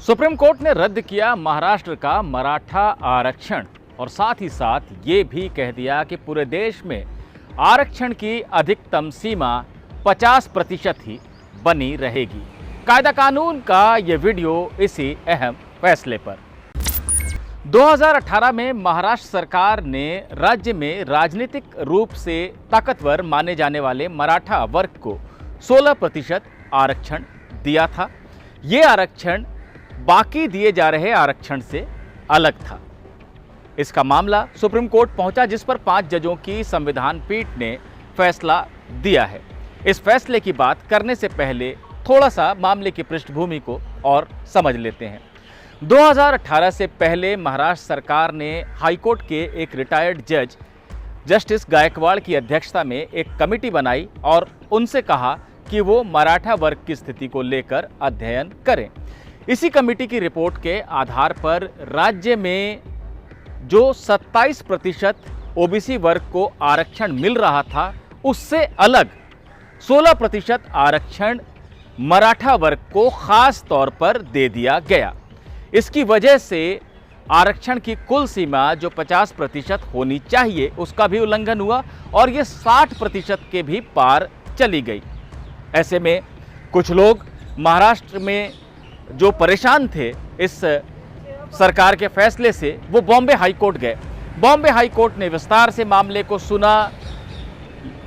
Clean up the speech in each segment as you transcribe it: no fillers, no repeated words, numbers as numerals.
Supreme court ने रद्द किया महाराष्ट्र का मराठा आरक्षण और साथ ही साथ ये भी कह दिया कि पूरे देश में आरक्षण की अधिकतम सीमा 50% ही बनी रहेगी। कायदा कानून का ये वीडियो इसी अहम फैसले पर। 2018 में महाराष्ट्र सरकार ने राज्य में राजनीतिक रूप से ताकतवर माने जाने वाले मराठा वर्ग को 16% आरक्षण दिया था। ये आरक्षण बाकी दिए जा रहे आरक्षण से अलग था। इसका मामला सुप्रीम कोर्ट पहुंचा, जिस पर 5 जजों की संविधान पीठ ने फैसला दिया है। इस फैसले की बात करने से पहले थोड़ा सा मामले की पृष्ठभूमि को और समझ लेते हैं। 2018 से पहले महाराष्ट्र सरकार ने हाईकोर्ट के एक रिटायर्ड जज जस्टिस गायकवाड़ की अध्यक्षता में एक कमेटी बनाई और उनसे कहा कि वो मराठा वर्ग की स्थिति को लेकर अध्ययन करें। इसी कमेटी की रिपोर्ट के आधार पर राज्य में जो 27% ओबीसी वर्ग को आरक्षण मिल रहा था, उससे अलग 16% आरक्षण मराठा वर्ग को खास तौर पर दे दिया गया। इसकी वजह से आरक्षण की कुल सीमा जो 50% होनी चाहिए उसका भी उल्लंघन हुआ और ये 60% के भी पार चली गई। ऐसे में कुछ लोग महाराष्ट्र में जो परेशान थे इस सरकार के फैसले से, वो बॉम्बे हाई कोर्ट गए। बॉम्बे हाई कोर्ट ने विस्तार से मामले को सुना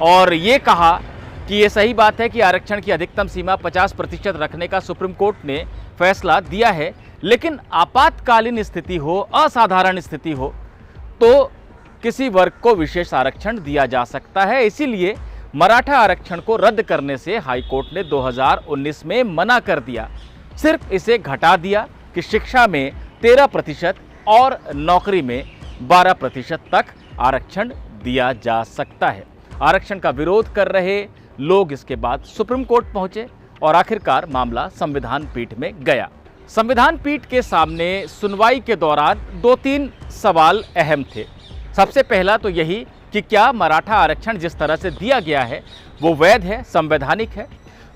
और ये कहा कि ये सही बात है कि आरक्षण की अधिकतम सीमा 50% रखने का सुप्रीम कोर्ट ने फैसला दिया है, लेकिन आपातकालीन स्थिति हो, असाधारण स्थिति हो तो किसी वर्ग को विशेष आरक्षण दिया जा सकता है। इसीलिए मराठा आरक्षण को रद्द करने से हाई कोर्ट ने 2019 में मना कर दिया। सिर्फ इसे घटा दिया कि शिक्षा में 13% और नौकरी में 12% तक आरक्षण दिया जा सकता है। आरक्षण का विरोध कर रहे लोग इसके बाद सुप्रीम कोर्ट पहुंचे और आखिरकार मामला संविधान पीठ में गया। संविधान पीठ के सामने सुनवाई के दौरान 2-3 सवाल अहम थे। सबसे पहला तो यही कि क्या मराठा आरक्षण जिस तरह से दिया गया है वो वैध है, संवैधानिक है।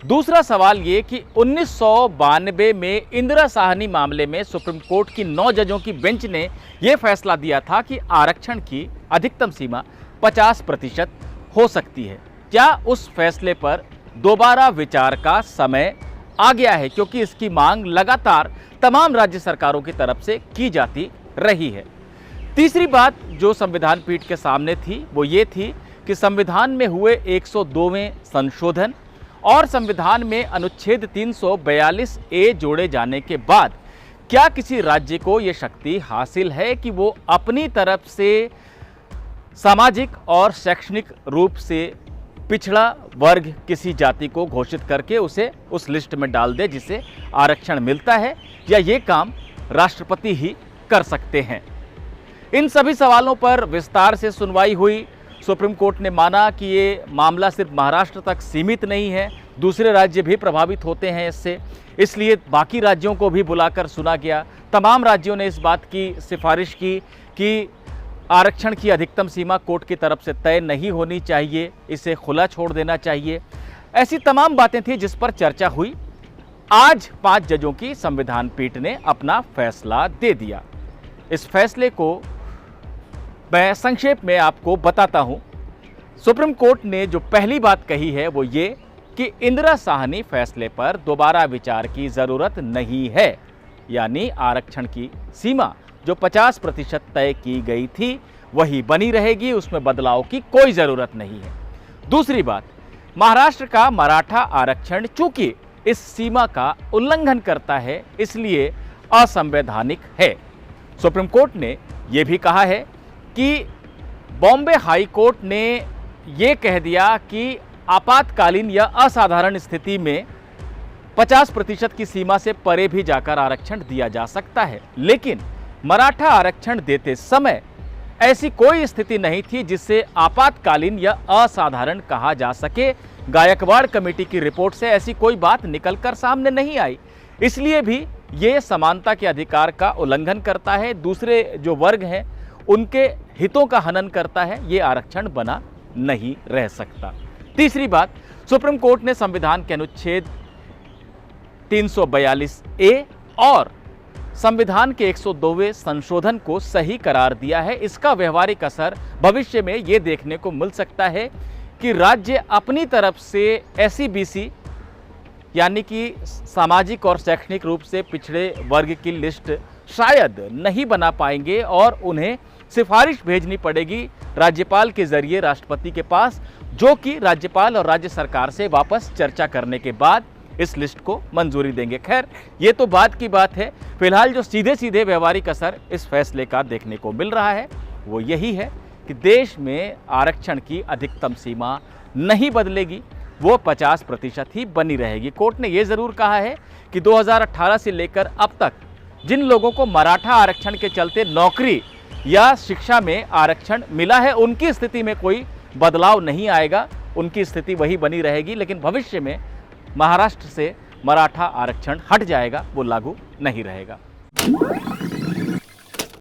दूसरा सवाल ये कि 1992 में इंदिरा साहनी मामले में सुप्रीम कोर्ट की 9 जजों की बेंच ने यह फैसला दिया था कि आरक्षण की अधिकतम सीमा 50% हो सकती है। क्या उस फैसले पर दोबारा विचार का समय आ गया है, क्योंकि इसकी मांग लगातार तमाम राज्य सरकारों की तरफ से की जाती रही है। तीसरी बात जो संविधान पीठ के सामने थी वो ये थी कि संविधान में हुए 102वें संशोधन और संविधान में अनुच्छेद 342A जोड़े जाने के बाद क्या किसी राज्य को ये शक्ति हासिल है कि वो अपनी तरफ से सामाजिक और शैक्षणिक रूप से पिछड़ा वर्ग किसी जाति को घोषित करके उसे उस लिस्ट में डाल दे जिसे आरक्षण मिलता है, या ये काम राष्ट्रपति ही कर सकते हैं। इन सभी सवालों पर विस्तार से सुनवाई हुई। सुप्रीम कोर्ट ने माना कि ये मामला सिर्फ महाराष्ट्र तक सीमित नहीं है, दूसरे राज्य भी प्रभावित होते हैं इससे, इसलिए बाकी राज्यों को भी बुलाकर सुना गया। तमाम राज्यों ने इस बात की सिफारिश की कि आरक्षण की अधिकतम सीमा कोर्ट की तरफ से तय नहीं होनी चाहिए, इसे खुला छोड़ देना चाहिए। ऐसी तमाम बातें थी जिस पर चर्चा हुई। आज 5 जजों की संविधान पीठ ने अपना फैसला दे दिया। इस फैसले को मैं संक्षेप में आपको बताता हूं। सुप्रीम कोर्ट ने जो पहली बात कही है वो ये कि इंदिरा साहनी फैसले पर दोबारा विचार की जरूरत नहीं है, यानी आरक्षण की सीमा जो 50% तय की गई थी वही बनी रहेगी, उसमें बदलाव की कोई जरूरत नहीं है। दूसरी बात, महाराष्ट्र का मराठा आरक्षण चूंकि इस सीमा का उल्लंघन करता है इसलिए असंवैधानिक है। सुप्रीम कोर्ट ने यह भी कहा है कि बॉम्बे हाई कोर्ट ने यह कह दिया कि आपातकालीन या असाधारण स्थिति में 50% की सीमा से परे भी जाकर आरक्षण दिया जा सकता है, लेकिन मराठा आरक्षण देते समय ऐसी कोई स्थिति नहीं थी जिसे आपातकालीन या असाधारण कहा जा सके। गायकवाड़ कमेटी की रिपोर्ट से ऐसी कोई बात निकलकर सामने नहीं आई, इसलिए भी ये समानता के अधिकार का उल्लंघन करता है, दूसरे जो वर्ग हैं उनके हितों का हनन करता है, ये आरक्षण बना नहीं रह सकता। तीसरी बात, सुप्रीम कोर्ट ने संविधान के अनुच्छेद 342A और संविधान के 102वें संशोधन को सही करार दिया है। इसका व्यवहारिक असर भविष्य में ये देखने को मिल सकता है कि राज्य अपनी तरफ से SC/BC यानी कि सामाजिक और शैक्षणिक रूप से पिछड़े वर्ग की लिस्ट शायद नहीं बना पाएंगे और उन्हें सिफारिश भेजनी पड़ेगी राज्यपाल के जरिए राष्ट्रपति के पास, जो कि राज्यपाल और राज्य सरकार से वापस चर्चा करने के बाद इस लिस्ट को मंजूरी देंगे। खैर, ये तो बात की बात है। फिलहाल जो सीधे सीधे व्यवहारिक असर इस फैसले का देखने को मिल रहा है वो यही है कि देश में आरक्षण की अधिकतम सीमा नहीं बदलेगी, वो 50% ही बनी रहेगी। कोर्ट ने ये ज़रूर कहा है कि 2018 से लेकर अब तक जिन लोगों को मराठा आरक्षण के चलते नौकरी या शिक्षा में आरक्षण मिला है, उनकी स्थिति में कोई बदलाव नहीं आएगा, उनकी स्थिति वही बनी रहेगी। लेकिन भविष्य में महाराष्ट्र से मराठा आरक्षण हट जाएगा, वो लागू नहीं रहेगा।